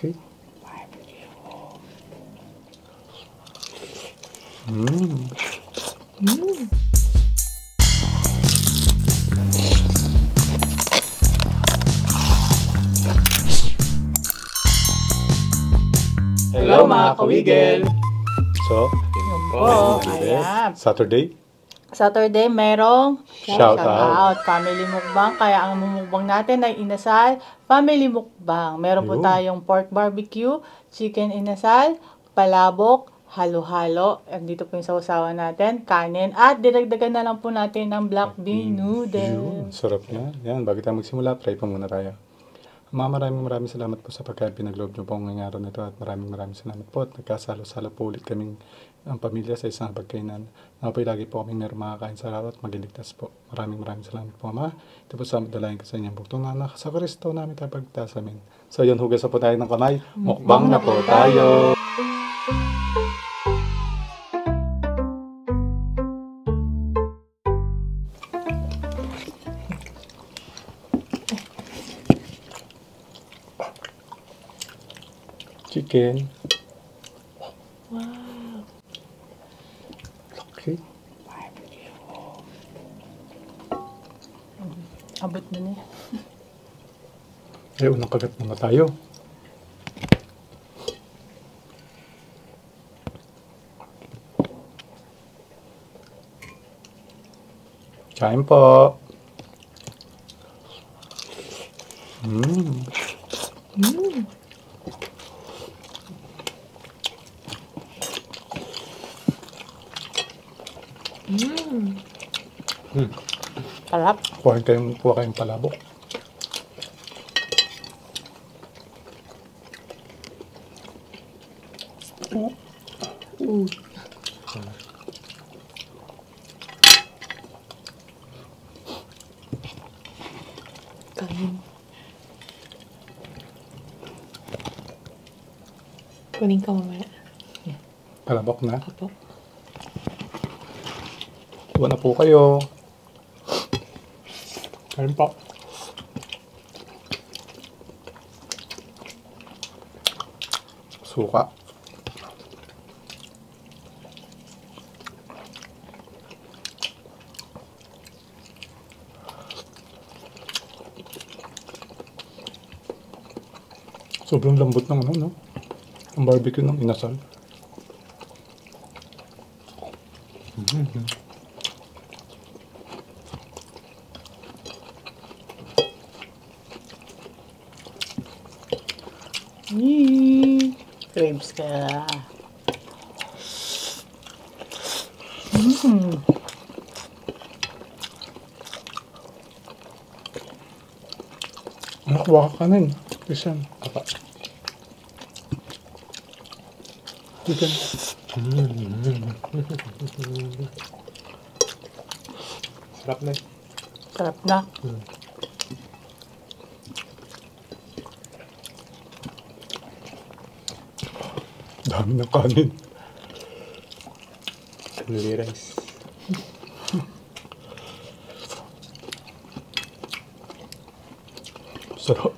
Okay. Mmm. Mm. Hello mga kawigel! So, Yun po, ayan. Saturday, merong Shout out. family mukbang. Kaya ang mumukbang natin ay inasal, family mukbang. Meron po Yun. tayong pork barbecue, chicken inasal, palabok, halo-halo. Andito po yung sausawan natin, kanin. At dinagdagan na lang po natin ng black bean Yun, noodles. sarap na. Yan, bago tayo magsimula, try pa muna tayo. Maraming salamat po sa pagka-pinaglob niyo po ngayong araw na ito at maraming salamat po at nagkasalo-salo po ulit kaming ang pamilya sa isang pagkainan. Napoy lagi po kaming meron makakain sa araw at magiligtas po. Maraming salamat po, Ama. Ito po sa dalayan ko sa inyong buktong na anak sa Kristo namin tayo pagtas amin. So yun, hugas na po tayo ng kamay. Mukbang na po tayo! Chicken. Wow! Okay. Abot na niya. Ay, unang kagat muna tayo. Kain po. Mmm. Mm. Mm. Sarap. Kuha kayong palabok. Kanin. Kunin ka mamaya. Palabok na. Apo. Kuha na po kayo. Kain po. Suka. Sobrang lambot ng ano, no? Ang barbecue ng inasal. Crabs ka. Nakuha ka kanin. Christian. Apa. Chicken. Sarap na. Sarap na. Dami ng kanin. Only rice. Sarap.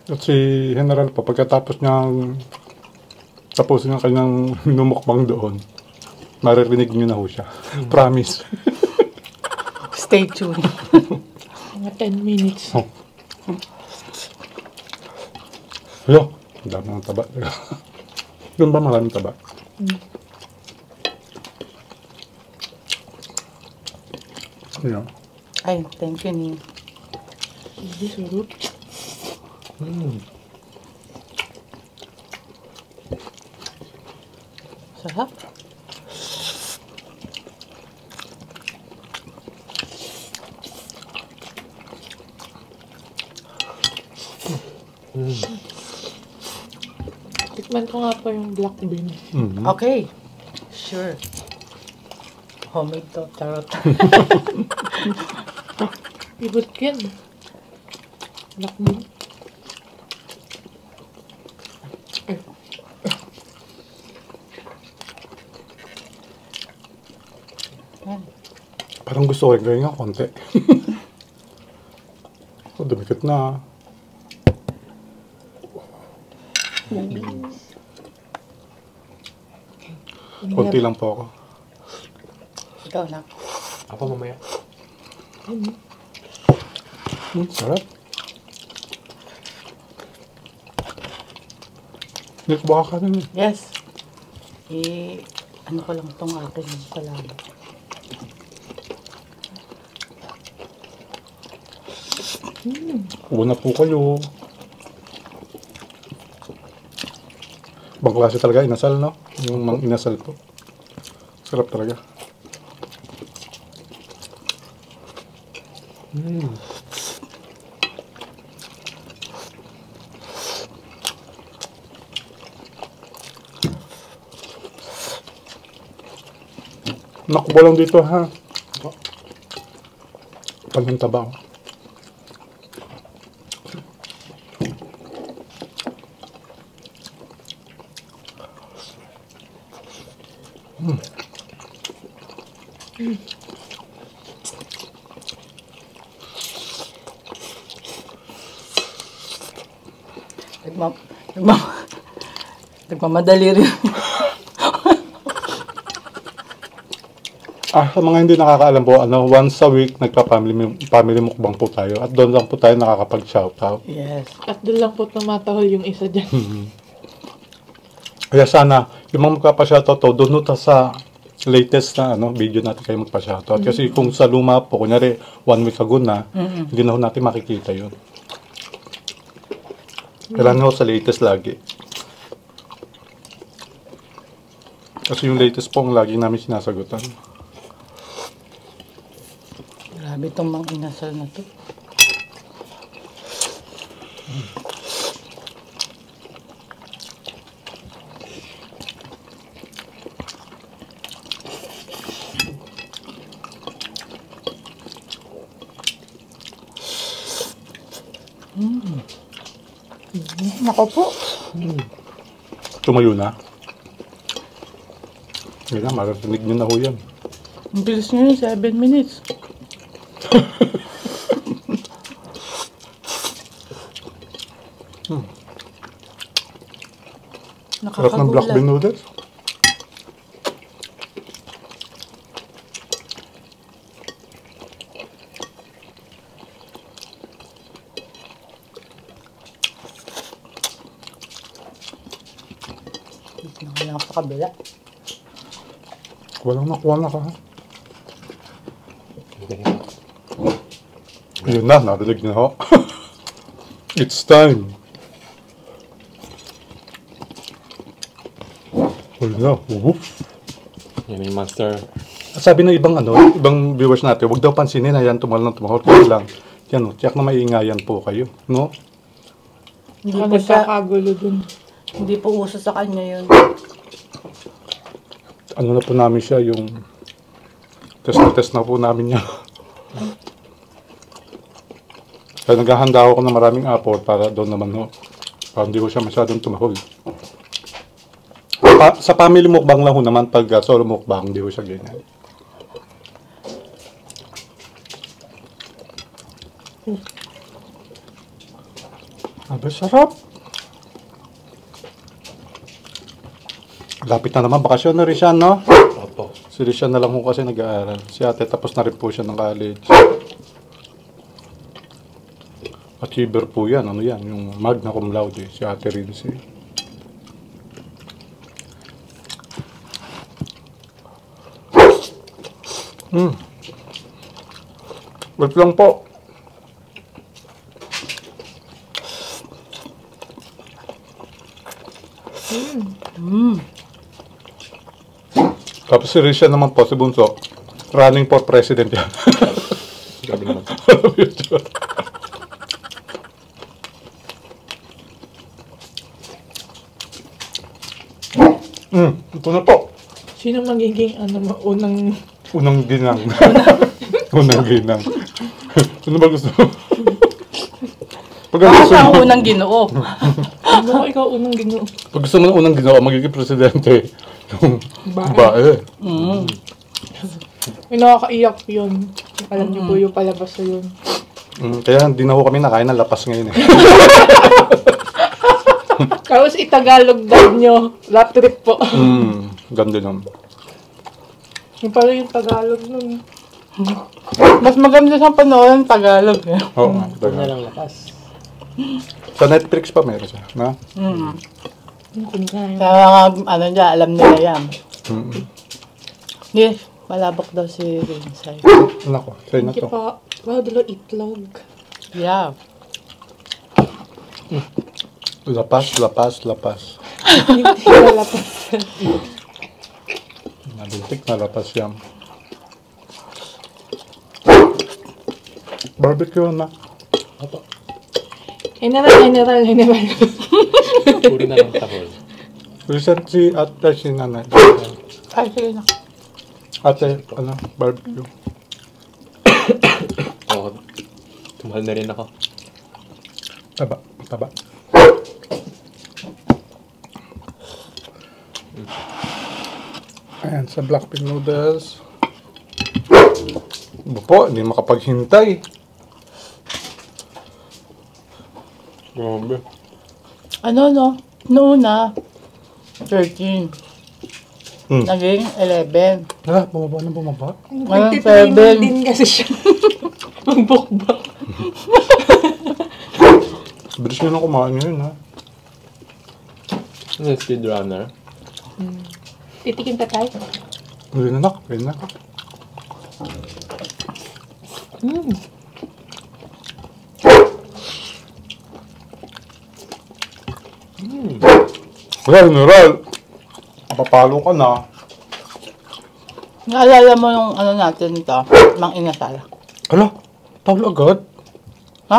At si General pa, pagkatapos niyang tapusin ang kanyang minumukbang doon, maririnig niyo na ho siya. Promise. Stay tuned. Mga 10 minutes. Oh. Hello, ang dami ng taba. Doon ba maraming taba? Ayan. Ay, thank you, Ni. Hindi sarap. Sarap. Tikman ko nga po yung black bean. Okay. Sure. Homemade to, charot. Ibot yan. Black bean. Ang gusto ko rin gawin nga, konti. Oh, dumikit na. Konti lang po ako. Ikaw na. Ako mamaya. Sarap. Hindi ko baka kanin eh. Yes. Ano ko lang itong akin kalabo. Una po kayo. Ibang klase talaga, inasal, no? Yung mang inasal po. Sarap talaga. Nakuha lang dito, ha? Pagkantaba, oh. Nagmamadali rin. Sa mga hindi nakakaalam po, once a week family mukbang po tayo at doon lang po tayo nakakapag-shoutout. Yes. At doon lang po tumatahol yung isa dyan. Kaya sana, yung mga magpapa-shoutout to, doon ta sa latest na video natin kayo magpa-shoutout. Kasi kung sa luma po, kunyari 1 week ago na, hindi na ho natin makikita yun. Kailangan ho sa latest lagi. Kasi yung latest po ang lagi namin sinasagutan. Grabe itong mang inasal na to. Nako po. Tumayo na. Hindi na, maratinig nyo na ho yan. Ang bilis nyo yun, 7 minutes. Sarap ng black bean noodles. Nakalang sa kabila. Walang nakuha na ka. Ayun na, narinig na ho. It's time. Ayun na, woof. Yan yung master. Sabi ng ibang viewers natin, huwag daw pansinin, ayan, tumahol ng tumahol. Kaya lang, yan, tiyak na maiingayan po kayo, no? Hindi Baka po siya, nagkakagulo dun. hindi po uso sa kanya yun. Ano na po namin siya, yung test na po namin niya. Kaya naghahanda ako ng maraming apple para doon naman ho. Para hindi ko siya masyadong tumahol. Sa family mukbang lang ho naman, pag solo mukbang, hindi ko siya ganyan. Abe, sarap! Lapit na naman, bakasyon na rin siya, no? Opo. Si Rishan na lang ho kasi nag-aaral. Si ate tapos na rin po siya ng college. Achiever po yan. Ano yan? Yung magna cum laude. Si ate Rinzi. Wait lang po. Tapos si Rishan naman po, si Bunso, running for president yan. Grabe naman. Ito na po. Sino magiging Unang ginang. Unang ginang. Ano ba gusto mo? Pag Ako gusto siya ang mo, unang ginoo. ano ikaw unang ginoo? pag gusto mo ng unang ginawa, magiging presidente. Yung Bae. bae. May nakakaiyak yun. Alam niyo po yung palabas na yun. Kaya hindi na ho kami nakain ng lapas ngayon eh. Tapos itagalog dad nyo. Lap trip po. Ganda naman. Yung pala yung Tagalog nun. Mas maganda sa panoorin Tagalog eh. Oo nga. Huwag na lang lakas. Sa Netflix pa meron siya. Na? Yung kumain. Kaya ano dyan, alam nila yan. Yes, malabok daw si Rinsay. Nako, sa'yo na Hindi to. pa. Wow, dalo itlog. Yeah. Lapas, lapas, lapas. Hindi wala pa. Nabuntik na lapas yan. Barbecue na. Apo. General. Puri na lang tahol. Recent si ate si nanay. Ay, sige na. Ate, ano, barbecue. Oo. Tumahal na rin ako. Taba, taba. Ayan, sa black pig noodles. Po, hindi makapaghintay. Grabe. Ano no? Noona, 13. Naging 11. Hala, bumaba na bumaba. Ngayon, Nagtitrimal 7. din kasi siya. Magbukbak. Bilis nyo na kumain ngayon, ha? Ano yung speedrunner? Titikin pa tayo. Hindi na nak, pwede na. Wala, General. Papalo ka na. Naalala mo yung ano natin ito, Mang Inasal. Hala, tawal agad. Ha?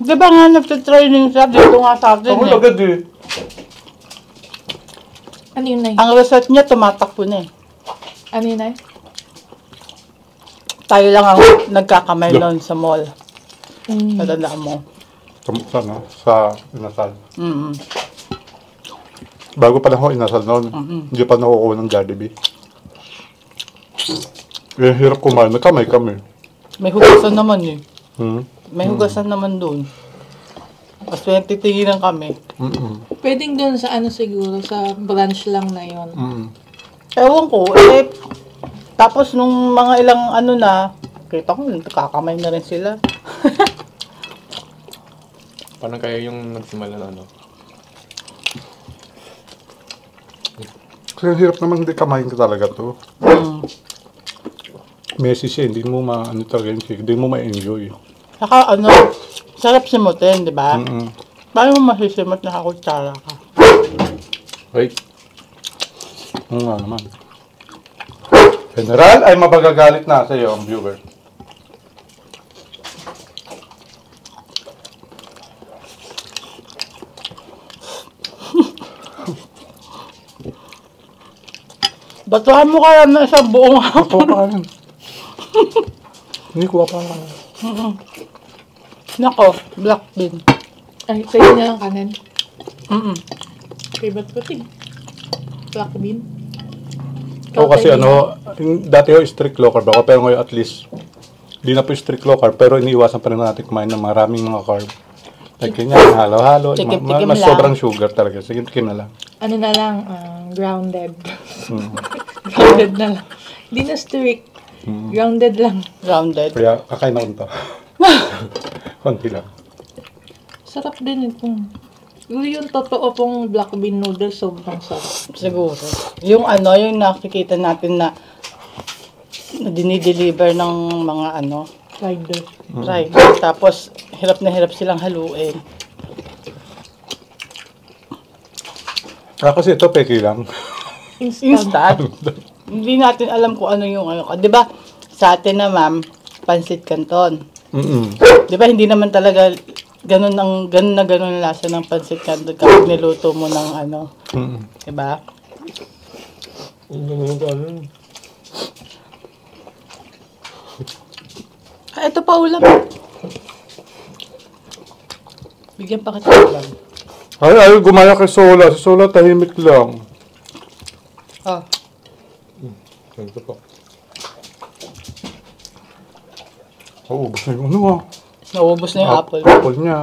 Di ba nga nagtitraining siya dito nga sa atin Tawal eh. agad eh. Ano yun, Nay? Ang result niya tumatakbo na eh. Ano yun, Nay? Tayo lang ang nagkakamay noon sa mall. Natandaan mo. Sana, sa inasal. Mm-hmm. Bago pa lang ako inasal noon, hindi pa nakukuha ng Jollibee. Eh, hirap kumain. Nagkamay kami. May hugasan naman eh. May Hmm. hugasan naman doon. Tapos pinagtitinginan kami. Pwedeng doon sa ano siguro, sa branch lang na yun. Ewan ko, eh, tapos nung mga ilang ano na, kita ko, kakamay na rin sila. Parang kaya yung nagsimula na ano. Kasi ang hirap naman hindi kamain ka talaga to. Messy siya, hindi mo ma-ano talaga yung chicken, hindi mo ma-enjoy. Saka ano, sarap simutin, di ba? Paano mo masisimot na kakutsara ka? Wait. Oo nga naman. General, ay mabagagalit na sa iyo ang viewer. Batuhan mo kaya na sa buong Kuha pa rin. Hindi, kuha pa rin. Nako, black bean. Ay, sa'yo na lang kanan. Favorite ko din. Black bean. Oo, kasi ano, dati ho strict low carb ako, pero ngayon at least, hindi na po strict low carb, pero iniiwasan pa rin natin kumain ng maraming mga carb. Like ganyan, halo-halo, Tikim-tikim mas lang. sobrang sugar talaga. Sige, tikim na lang. Ano na lang, grounded. Grounded na lang. Hindi na strict. Grounded lang. Grounded. Kaya kakain na unta. Konti lang. Sarap din ito. Yung totoo pong black bean noodles, sobrang sarap. Siguro. Yung ano, yung nakikita natin na dinideliver ng mga ano, Rider. right. Tapos, hirap na hirap silang haluin. Kasi ito, peki lang. Instant. Hindi natin alam kung ano yung ano. Di ba, sa atin na ma'am, pansit canton. Di ba, hindi naman talaga ganun ang lasa ng pansit canton kapag niluto mo ng ano. Di ba? Ah, ito pa ulam. Bigyan pa kita ulam. Ay, gumaya kay Sola. Si Sola tahimik lang. Ah. Ito po. Oo, ubos na yung ano ah. Naubos na yung apple. Apple niya.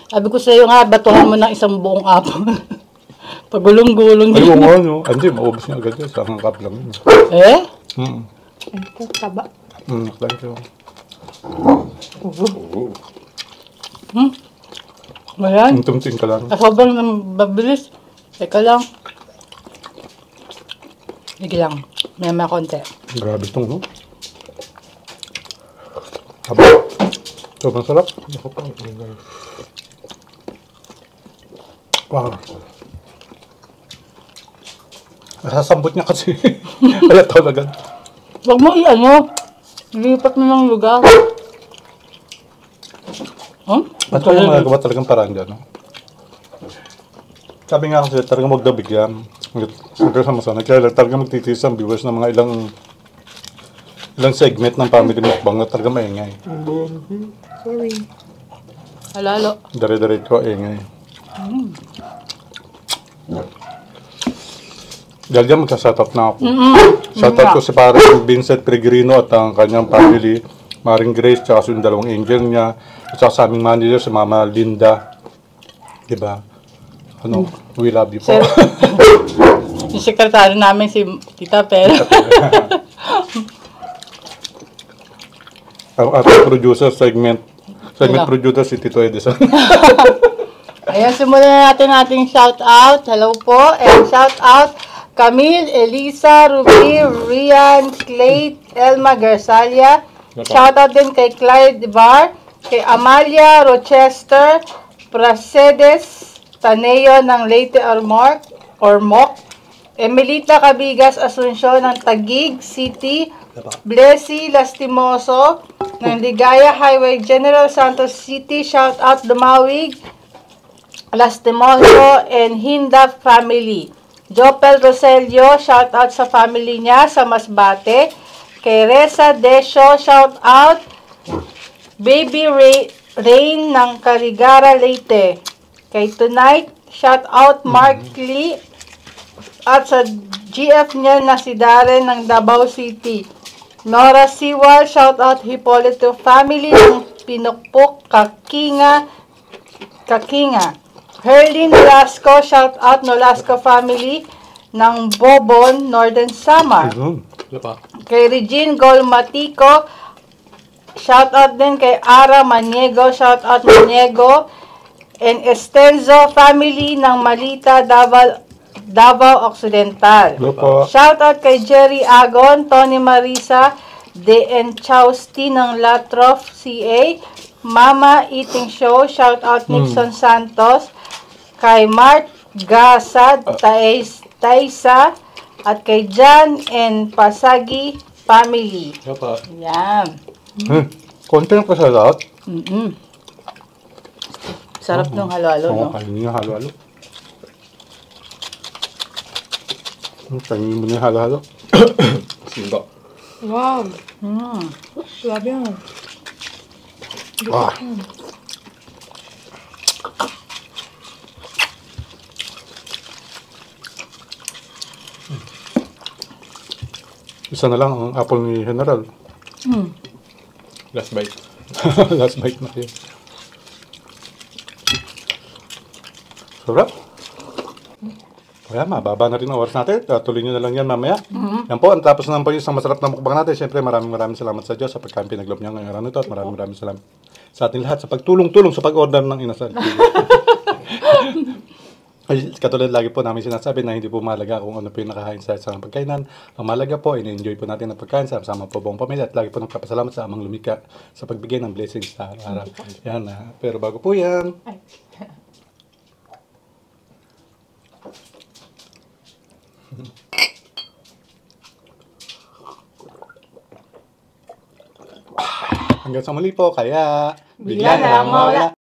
Sabi ko sa'yo nga, batuhan mo ng isang buong apple. Pagulong-gulong Ay, oo din. nga, no. Hindi, maubos niya agad yun. Sa ang cup lang yun. Eh? Ito, taba. Thank you. Ayan. Tumting ka lang. Sobrang mabilis. Teka lang. Sige lang. May konti. Grabe itong, no? Haba. Sobrang sarap. Ako pa. Wow. Nasasambot niya kasi. Halata agad. Huwag mo i-ano. Lipat mo ng lugar. At kaya magagawa talagang paraan dyan, no? Sabi nga kasi talagang huwag daw bigyan. Hanggang sa masanay. Kaya lang talagang magtitiis ang viewers ng mga ilang segment ng family mukbang na talagang maingay. Sorry. Halalo. Dire-dire ko, ingay. Dahil dyan magsa-shoutout na ako. Shoutout ko si parang Vincent Peregrino at ang kanyang family, Maring Grace, tsaka yung dalawang angel niya, at saka sa aming manager, si Mama Linda. Diba? Ano, we love you po. Yung sekretary namin si Tita Pera. Ang ating producer, segment Hello. producer si Tito Edison. Ayan, simulan na natin ating shout-out. Hello po. And shout-out Camille, Elisa, Ruby, Rian, Clay, Elma Garsalia. Shout-out din kay Clyde Bar, kay Amalia Rochester, Pracedes, Taneo ng Leyte Ormoc, Emelita Cabigas Asuncion ng Taguig City, Blessy Lastimoso ng Ligaya Highway General Santos City. Shout-out Dumawig, Lastimoso, and Hinda family. Jopel Roselio, shout out sa family niya sa Masbate. Kay Reza Desio, shout out. Baby Rain ng Carigara, Leyte. Kay Tonight, shout out Mark Lee. At sa GF niya na si Darren ng Davao City. Nora Siwal, shout out Hipolito family ng Pinukpok, Kakinga. Herlin Nolasco, shout out Nolasco family ng Bobon, Northern Samar. Ito pa. Kay Regine Golmatico, shout out din kay Ara Maniego, shout out Maniego. And Estenzo family ng Malita, Davao Occidental. Hello po. Shout out kay Jerry Agon, Tony Marisa, De Enchausti ng Latrof CA. Mama Eating Show, shout out Nixon Santos, kay Mark Gasad, Taisa, at kay Jan and Pasagi family. Ito pa. Yan. Konti lang pa sa lahat. Sarap ng halo-halo, no? Kainin niyo halo-halo. Kainin mo niyo halo-halo. Simba. Wow. Grabe yan. Ah. Isa na lang ang apple ni General. Last bite. Last bite na kayo. Sarap. Kaya mababa na rin ang oras natin. Tuloy nyo na lang yan mamaya. Yan po, ang tapos na po yung isang masarap na mukbang natin. Siyempre maraming salamat sa Diyos sa pagkain pinaglob niya ngayong araw nito. At maraming salamat sa ating lahat sa pagtulong-tulong sa pag-order ng inasal. Ay, katulad lagi po namin sinasabi na hindi po mahalaga kung ano po yung nakahain sa isang pagkainan. Ang mahalaga po, in-enjoy po natin ang pagkain sama po buong pamilya at lagi po nagpapasalamat sa Amang Lumika sa pagbigay ng blessings sa araw. Yan na. Pero bago po yan, hanggang sa muli po, kaya Bigla na lang mawala.